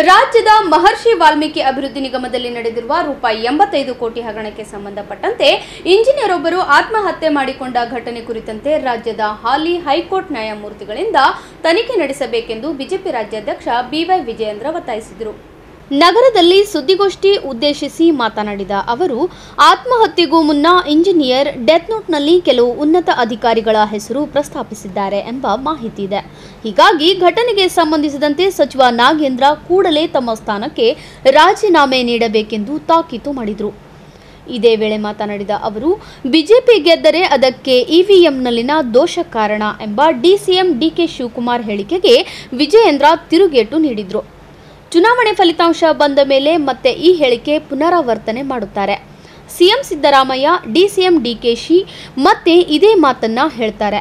ರಾಜ್ಯದ ಮಹರ್ಷಿ ವಾಲ್ಮೀಕಿ ಅಭಿವೃದ್ಧಿ ನಿಗಮದಲ್ಲಿ ನಡೆದಿರುವ ರೂಪಾಯಿ 85 ಕೋಟಿ ಹಗರಣಕ್ಕೆ ಸಂಬಂಧಪಟ್ಟಂತೆ ಇಂಜಿನಿಯರ್ ಒಬ್ಬರು ಆತ್ಮಹತ್ಯೆ ಮಾಡಿಕೊಂಡ ಘಟನೆ ಕುರಿತಂತೆ ರಾಜ್ಯದ ಹಾಲಿ ಹೈಕೋರ್ಟ್ ನ್ಯಾಯಮೂರ್ತಿಗಳಿಂದ ತನಿಖೆ ನಡೆಸಬೇಕೆಂದು ಬಿಜೆಪಿ ರಾಜ್ಯಾಧ್ಯಕ್ಷ ಬಿವೈ ವಿಜಯೇಂದ್ರ ಒತ್ತಾಯಿಸಿದರು. ನಗರದಲ್ಲಿ ಸುದ್ದಿಗೋಷ್ಠಿ ಉದ್ದೇಶಿಸಿ ಮಾತನಾಡಿದ ಅವರು, ಆತ್ಮಹತ್ಯೆಗೂ ಮುನ್ನ ಇಂಜಿನಿಯರ್ ಡೆತ್ ನೋಟ್ನಲ್ಲಿ ಕೆಲವು ಉನ್ನತ ಅಧಿಕಾರಿಗಳ ಹೆಸರು ಪ್ರಸ್ತಾಪಿಸಿದ್ದಾರೆ ಎಂಬ ಮಾಹಿತಿ ಇದೆ. ಹೀಗಾಗಿ ಘಟನೆಗೆ ಸಂಬಂಧಿಸಿದಂತೆ ಸಚಿವ ನಾಗೇಂದ್ರ ಕೂಡಲೇ ತಮ್ಮ ಸ್ಥಾನಕ್ಕೆ ರಾಜೀನಾಮೆ ನೀಡಬೇಕೆಂದು ತಾಕೀತು ಮಾಡಿದರು. ಇದೇ ವೇಳೆ ಮಾತನಾಡಿದ ಅವರು, ಬಿಜೆಪಿ ಗೆದ್ದರೆ ಅದಕ್ಕೆ ಇವಿಎಂನಲ್ಲಿನ ದೋಷ ಕಾರಣ ಎಂಬ ಡಿಸಿಎಂ ಡಿಕೆ ಶಿವಕುಮಾರ್ ಹೇಳಿಕೆಗೆ ವಿಜಯೇಂದ್ರ ತಿರುಗೇಟು ನೀಡಿದರು. ಚುನಾವಣೆ ಫಲಿತಾಂಶ ಬಂದ ಮೇಲೆ ಮತ್ತೆ ಈ ಹೇಳಿಕೆ ಪುನರಾವರ್ತನೆ ಮಾಡುತ್ತಾರೆ. ಸಿಎಂ ಸಿದ್ದರಾಮಯ್ಯ, ಡಿಸಿಎಂ ಡಿಕೆಶಿ ಮತ್ತೆ ಇದೇ ಮಾತನ್ನ ಹೇಳ್ತಾರೆ.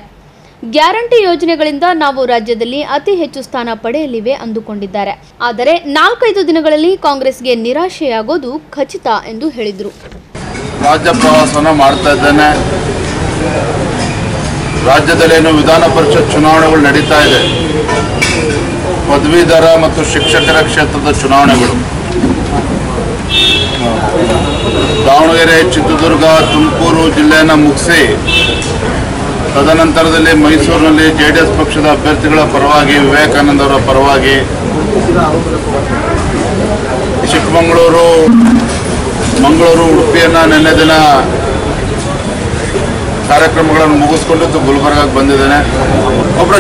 ಗ್ಯಾರಂಟಿ ಯೋಜನೆಗಳಿಂದ ನಾವು ರಾಜ್ಯದಲ್ಲಿ ಅತಿ ಹೆಚ್ಚು ಸ್ಥಾನ ಪಡೆಯಲಿವೆ ಅಂದುಕೊಂಡಿದ್ದಾರೆ. ಆದರೆ 4-5 ದಿನಗಳಲ್ಲಿ ಕಾಂಗ್ರೆಸ್ಗೆ ನಿರಾಶೆಯಾಗೋದು ಖಚಿತ ಎಂದು ಹೇಳಿದರು. ರಾಜ್ಯ ಪ್ರವಾಸನ ಮಾಡ್ತಾ ಇದ್ದೇನೆ. ರಾಜ್ಯದಲ್ಲೇನು ವಿಧಾನ ಪರಿಷತ್ ಚುನಾವಣೆಗಳು ನಡೀತಾ ಇದೆ. ಪದವೀಧರ ಮತ್ತು ಶಿಕ್ಷಕರ ಕ್ಷೇತ್ರದ ಚುನಾವಣೆಗಳು ದಾವಣಗೆರೆ, ಚಿತ್ರದುರ್ಗ, ತುಮಕೂರು ಜಿಲ್ಲೆಯನ್ನು ಮುಗಿಸಿ ತದನಂತರದಲ್ಲಿ ಮೈಸೂರಿನಲ್ಲಿ JDS ಪಕ್ಷದ ಅಭ್ಯರ್ಥಿಗಳ ಪರವಾಗಿ, ವಿವೇಕಾನಂದ ಅವರ ಪರವಾಗಿ, ಚಿಕ್ಕಮಗಳೂರು, ಮಂಗಳೂರು, ಉಡುಪಿಯನ್ನು ನಿನ್ನೆ ದಿನ ಕಾರ್ಯಕ್ರಮಗಳನ್ನು ಮುಗಿಸ್ಕೊಂಡು ಗುಲ್ಬರ್ಗಾಗೆ ಬಂದಿದ್ದೇನೆ. ಒಬ್ಬರ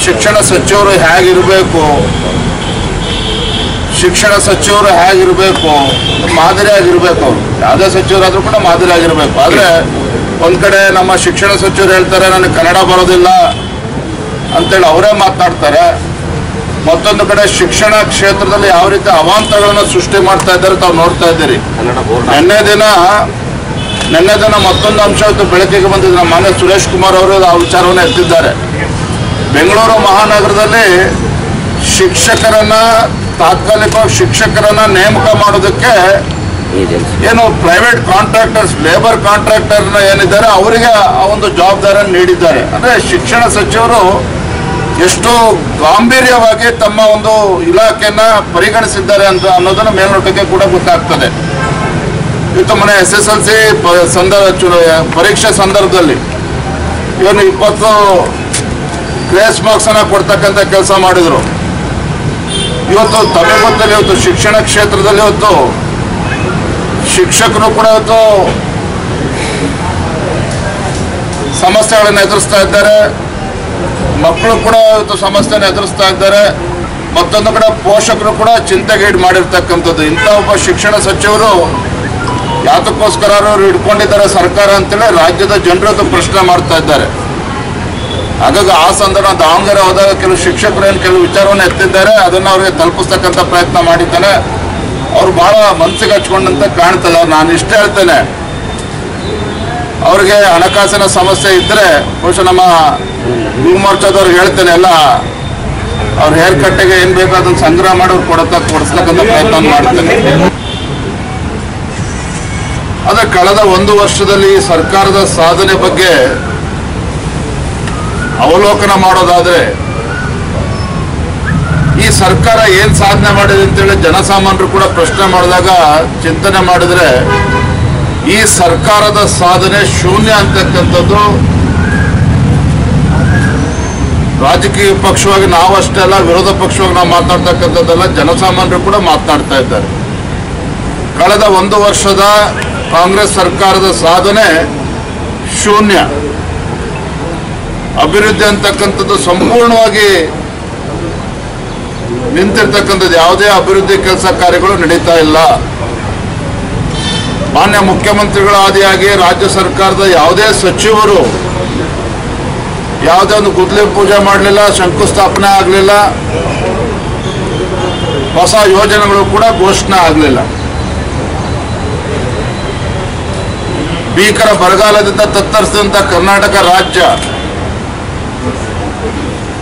ಶಿಕ್ಷಣ ಸಚಿವರು ಹೇಗಿರಬೇಕು, ಮಾದರಿಯಾಗಿರ್ಬೇಕು. ಅವರು ಯಾವುದೇ ಸಚಿವರಾದರೂ ಕೂಡ ಮಾದರಿಯಾಗಿರ್ಬೇಕು. ಆದರೆ ಒಂದು ಕಡೆ ನಮ್ಮ ಶಿಕ್ಷಣ ಸಚಿವರು ಹೇಳ್ತಾರೆ ನನಗೆ ಕನ್ನಡ ಬರೋದಿಲ್ಲ ಅಂತೇಳಿ ಅವರೇ ಮಾತನಾಡ್ತಾರೆ. ಮತ್ತೊಂದು ಕಡೆ ಶಿಕ್ಷಣ ಕ್ಷೇತ್ರದಲ್ಲಿ ಯಾವ ರೀತಿ ಅವಾಂತರಗಳನ್ನು ಸೃಷ್ಟಿ ಮಾಡ್ತಾ ಇದ್ದಾರೆ ತಾವು ನೋಡ್ತಾ ಇದ್ದೀರಿ. ನಿನ್ನೆ ದಿನ ಮತ್ತೊಂದು ಅಂಶ ಬೆಳಕಿಗೆ ಬಂದಿದೆ. ನಮ್ಮ ಮಾನ್ಯ ಸುರೇಶ್ ಕುಮಾರ್ ಅವರು ಆ ವಿಚಾರವನ್ನು ಎತ್ತಿದ್ದಾರೆ. ಬೆಂಗಳೂರು ಮಹಾನಗರದಲ್ಲಿ ತಾತ್ಕಾಲಿಕವಾಗಿ ಶಿಕ್ಷಕರನ್ನ ನೇಮಕ ಮಾಡೋದಕ್ಕೆ ಏನು ಪ್ರೈವೇಟ್ ಕಾಂಟ್ರಾಕ್ಟರ್ಸ್, ಲೇಬರ್ ಕಾಂಟ್ರಾಕ್ಟರ್ನ ಏನಿದ್ದಾರೆ ಅವರಿಗೆ ಆ ಒಂದು ಜವಾಬ್ದಾರಿಯನ್ನು ನೀಡಿದ್ದಾರೆ. ಅಂದರೆ ಶಿಕ್ಷಣ ಸಚಿವರು ಎಷ್ಟು ಗಾಂಭೀರ್ಯವಾಗಿ ತಮ್ಮ ಒಂದು ಇಲಾಖೆಯನ್ನ ಪರಿಗಣಿಸಿದ್ದಾರೆ ಅಂತ ಅನ್ನೋದನ್ನು ಮೇಲ್ನೋಟಕ್ಕೆ ಕೂಡ ಗೊತ್ತಾಗ್ತದೆ. ಇವತ್ತು ಮನೆ SSLC ಪರೀಕ್ಷೆ ಸಂದರ್ಭದಲ್ಲಿ ಇವನು 20 ಗ್ರೇಸ್ ಮಾರ್ಕ್ಸ್ ಅನ್ನ ಕೊಡ್ತಕ್ಕಂಥ ಕೆಲಸ ಮಾಡಿದ್ರು. ಇವತ್ತು ತಮಿಳುನಾಡಿನಲ್ಲಿ ಇವತ್ತು ಶಿಕ್ಷಣ ಕ್ಷೇತ್ರದಲ್ಲಿ ಇವತ್ತು ಶಿಕ್ಷಕರು ಕೂಡ ಇವತ್ತು ಸಮಸ್ಯೆಗಳನ್ನು ಎದುರಿಸ್ತಾ ಇದ್ದಾರೆ. ಮಕ್ಕಳು ಕೂಡ ಇವತ್ತು ಸಮಸ್ಯೆಯನ್ನು ಎದುರಿಸ್ತಾ ಇದ್ದಾರೆ. ಮತ್ತೊಂದು ಕಡೆ ಪೋಷಕರು ಕೂಡ ಚಿಂತೆಗೀಡು ಮಾಡಿರ್ತಕ್ಕಂಥದ್ದು. ಇಂಥ ಒಬ್ಬ ಶಿಕ್ಷಣ ಸಚಿವರು ಯಾತಕ್ಕೋಸ್ಕರ ಅವರು ಇಟ್ಕೊಂಡಿದ್ದಾರೆ ಸರ್ಕಾರ ಅಂತೇಳಿ ರಾಜ್ಯದ ಜನರು ಪ್ರಶ್ನೆ ಮಾಡ್ತಾ ಇದ್ದಾರೆ. ಹಾಗಾಗಿ ಆ ಸಂದರ್ಭ ದಾವಣಗೆರೆ ಹೋದಾಗ ಕೆಲವು ಶಿಕ್ಷಕರು ಏನು ಕೆಲವು ವಿಚಾರವನ್ನು ಎತ್ತಿದ್ದಾರೆ, ಅದನ್ನು ಅವ್ರಿಗೆ ತಲುಪಿಸ್ತಕ್ಕಂಥ ಪ್ರಯತ್ನ ಮಾಡಿದ್ದಾನೆ. ಅವ್ರು ಭಾಳ ಮನಸ್ಸಿಗೆ ಹಚ್ಕೊಂಡಂತೆ ಕಾಣ್ತದೆ. ನಾನು ಇಷ್ಟೇ ಹೇಳ್ತೇನೆ, ಅವ್ರಿಗೆ ಹಣಕಾಸಿನ ಸಮಸ್ಯೆ ಇದ್ದರೆ ಬಹುಶಃ ನಮ್ಮ ಯುವ ಮೋರ್ಚಾದವ್ರಿಗೆ ಹೇಳ್ತೇನೆ, ಎಲ್ಲ ಅವ್ರ ಹೇರ್ ಕಟ್ಟಿಗೆ ಏನು ಬೇಕೋ ಅದನ್ನು ಸಂಗ್ರಹ ಮಾಡಿ ಅವ್ರು ಕೊಡಿಸ್ತಕ್ಕಂಥ ಪ್ರಯತ್ನ ಮಾಡ್ತೇನೆ. ಆದರೆ ಕಳೆದ 1 ವರ್ಷದಲ್ಲಿ ಸರ್ಕಾರದ ಸಾಧನೆ ಬಗ್ಗೆ ಅವಲೋಕನ ಮಾಡೋದಾದ್ರೆ, ಈ ಸರ್ಕಾರ ಏನ್ ಸಾಧನೆ ಮಾಡಿದೆ ಅಂತೇಳಿ ಜನಸಾಮಾನ್ಯರು ಕೂಡ ಪ್ರಶ್ನೆ ಮಾಡಿದಾಗ ಚಿಂತನೆ ಮಾಡಿದ್ರೆ ಈ ಸರ್ಕಾರದ ಸಾಧನೆ ಶೂನ್ಯ ಅಂತಕ್ಕಂಥದ್ದು ರಾಜಕೀಯ ಪಕ್ಷವಾಗಿ ನಾವಷ್ಟೇ ಅಲ್ಲ, ವಿರೋಧ ಪಕ್ಷವಾಗಿ ನಾವು ಮಾತನಾಡ್ತಕ್ಕಂಥದ್ದೆಲ್ಲ ಜನಸಾಮಾನ್ಯರು ಕೂಡ ಮಾತನಾಡ್ತಾ ಇದ್ದಾರೆ. ಕಳೆದ 1 ವರ್ಷದ ಕಾಂಗ್ರೆಸ್ ಸರ್ಕಾರದ ಸಾಧನೆ ಶೂನ್ಯ. ಅಭಿವೃದ್ಧಿ ಅಂತಕ್ಕಂಥದ್ದು ಸಂಪೂರ್ಣವಾಗಿ ನಿಂತಿರ್ತಕ್ಕಂಥದ್ದು. ಯಾವುದೇ ಅಭಿವೃದ್ಧಿ ಕೆಲಸ ಕಾರ್ಯಗಳು ನಡೀತಾ ಇಲ್ಲ. ಮಾನ್ಯ ಮುಖ್ಯಮಂತ್ರಿಗಳ ಆದಿಯಾಗಿ ರಾಜ್ಯ ಸರ್ಕಾರದ ಯಾವುದೇ ಸಚಿವರು ಯಾವುದೇ ಒಂದು ಗುದ್ದಲಿ ಪೂಜೆ ಮಾಡಲಿಲ್ಲ, ಶಂಕುಸ್ಥಾಪನೆ ಆಗಲಿಲ್ಲ, ಹೊಸ ಯೋಜನೆಗಳು ಕೂಡ ಘೋಷಣೆ ಆಗಲಿಲ್ಲ. ಭೀಕರ ಬರಗಾಲದಿಂದ ತತ್ತರಿಸಿದಂಥ ಕರ್ನಾಟಕ ರಾಜ್ಯ,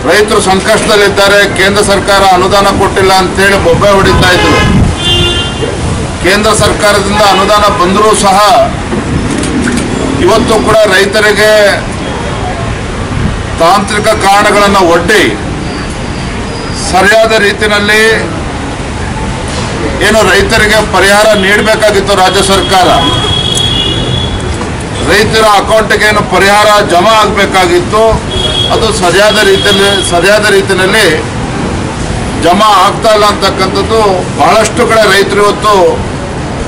ರೈತರು ಸಂಕಷ್ಟದಲ್ಲಿದ್ದಾರೆ. ಕೇಂದ್ರ ಸರ್ಕಾರ ಅನುದಾನ ಕೊಟ್ಟಿಲ್ಲ ಅಂತೇಳಿ ಬೊಬ್ಬೆ ಹೊಡಿತಾ ಇದ್ರು. ಕೇಂದ್ರ ಸರ್ಕಾರದಿಂದ ಅನುದಾನ ಬಂದರೂ ಸಹ ಇವತ್ತು ಕೂಡ ರೈತರಿಗೆ ತಾಂತ್ರಿಕ ಕಾರಣಗಳನ್ನು ಒಡ್ಡಿ ಸರಿಯಾದ ರೀತಿಯಲ್ಲಿ ಏನು ರೈತರಿಗೆ ಪರಿಹಾರ ನೀಡಬೇಕಾಗಿತ್ತು ರಾಜ್ಯ ಸರ್ಕಾರ. ರೈತರ ಅಕೌಂಟ್ಗೆ ಏನು ಪರಿಹಾರ ಜಮಾ ಆಗಬೇಕಾಗಿತ್ತು, ಅದು ಸರಿಯಾದ ರೀತಿಯಲ್ಲಿ ಜಮಾ ಆಗ್ತಾ ಇಲ್ಲ ಅಂತಕ್ಕಂಥದ್ದು ಬಹಳಷ್ಟು ಕಡೆ ರೈತರು ಇವತ್ತು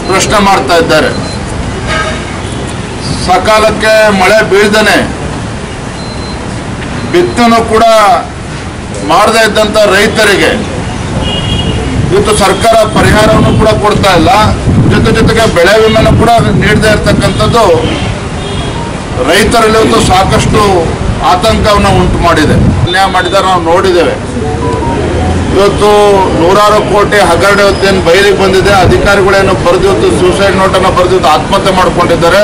ಪ್ರಶ್ನೆ ಮಾಡ್ತಾ ಇದ್ದಾರೆ. ಸಕಾಲಕ್ಕೆ ಮಳೆ ಬೀಳ್ದೇನೆ ಬಿತ್ತನೆ ಕೂಡ ಮಾಡದೇ ಇದ್ದಂಥ ರೈತರಿಗೆ ಇವತ್ತು ಸರ್ಕಾರ ಪರಿಹಾರವನ್ನು ಕೂಡ ಕೊಡ್ತಾ ಇಲ್ಲ, ಜೊತೆಗೆ ಬೆಳೆ ವಿಮೆನೂ ಕೂಡ ನೀಡದೇ ಇರತಕ್ಕಂಥದ್ದು ರೈತರಲ್ಲಿ ಇವತ್ತು ಸಾಕಷ್ಟು ಆತಂಕವನ್ನು ಉಂಟು ಮಾಡಿದೆ. ಅನ್ಯಾಯ ಮಾಡಿದ್ದಾರೆ, ನಾವು ನೋಡಿದ್ದೇವೆ. ಇವತ್ತು ನೂರಾರು ಕೋಟಿ ಹಗರಣ ಇವತ್ತೇನು ಬಯಲಿಗೆ ಬಂದಿದೆ. ಅಧಿಕಾರಿಗಳೇನು ಬರೆದು ಇವತ್ತು ಸೂಸೈಡ್ ನೋಟನ್ನು ಬರೆದು ಆತ್ಮಹತ್ಯೆ ಮಾಡ್ಕೊಂಡಿದ್ದಾರೆ.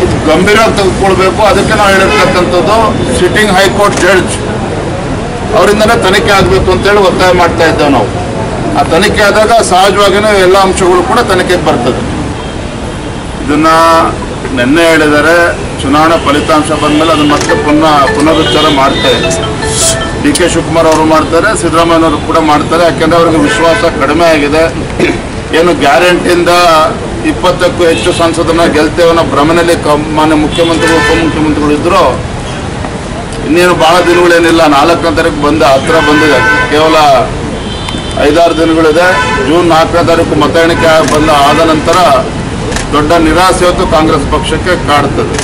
ಇದು ಗಂಭೀರವಾಗಿ ತೆಗೆದುಕೊಳ್ಬೇಕು. ಅದಕ್ಕೆ ನಾವು ಹೇಳಿರ್ತಕ್ಕಂಥದ್ದು ಸಿಟ್ಟಿಂಗ್ ಹೈಕೋರ್ಟ್ ಜಡ್ಜ್ ಅವರಿಂದನೇ ತನಿಖೆ ಆಗಬೇಕು ಅಂತೇಳಿ ಒತ್ತಾಯ ಮಾಡ್ತಾ ಇದ್ದೇವೆ ನಾವು. ಆ ತನಿಖೆ ಆದಾಗ ಸಹಜವಾಗಿಯೂ ಎಲ್ಲ ಅಂಶಗಳು ಕೂಡ ತನಿಖೆಗೆ ಬರ್ತದೆ. ಇದನ್ನ ನಿನ್ನೆ ಹೇಳಿದ್ದಾರೆ, ಚುನಾವಣಾ ಫಲಿತಾಂಶ ಬಂದಮೇಲೆ ಅದನ್ನ ಮತ್ತೆ ಪುನರುಚ್ಚಾರ ಮಾಡ್ತಾರೆ. ಡಿ.ಕೆ. ಶಿವಕುಮಾರ್ ಅವರು ಮಾಡ್ತಾರೆ, ಸಿದ್ದರಾಮಯ್ಯನವರು ಕೂಡ ಮಾಡ್ತಾರೆ. ಯಾಕೆಂದರೆ ಅವ್ರಿಗೆ ವಿಶ್ವಾಸ ಕಡಿಮೆ ಆಗಿದೆ. ಏನು ಗ್ಯಾರಂಟಿಯಿಂದ 20ಕ್ಕೂ ಹೆಚ್ಚು ಸಂಸದನ ಗೆಲ್ತೇವೆ ಅನ್ನೋ ಭ್ರಮೆಯಲ್ಲಿ ಮಾನ್ಯ ಮುಖ್ಯಮಂತ್ರಿಗಳು ಉಪಮುಖ್ಯಮಂತ್ರಿಗಳು ಇದ್ದರು. ಇನ್ನೇನು ಭಾಳ ದಿನಗಳೇನಿಲ್ಲ, 4ನೇ ತಾರೀಕು ಹತ್ರ ಬಂದಿದೆ. ಕೇವಲ 5-6 ದಿನಗಳಿದೆ. ಜೂನ್ 4ನೇ ತಾರೀಕು ಮತ ಎಣಿಕೆ ಆದ ನಂತರ ದೊಡ್ಡ ನಿರಾಸೆ ಹೊತ್ತು ಕಾಂಗ್ರೆಸ್ ಪಕ್ಷಕ್ಕೆ ಕಾಡ್ತದೆ.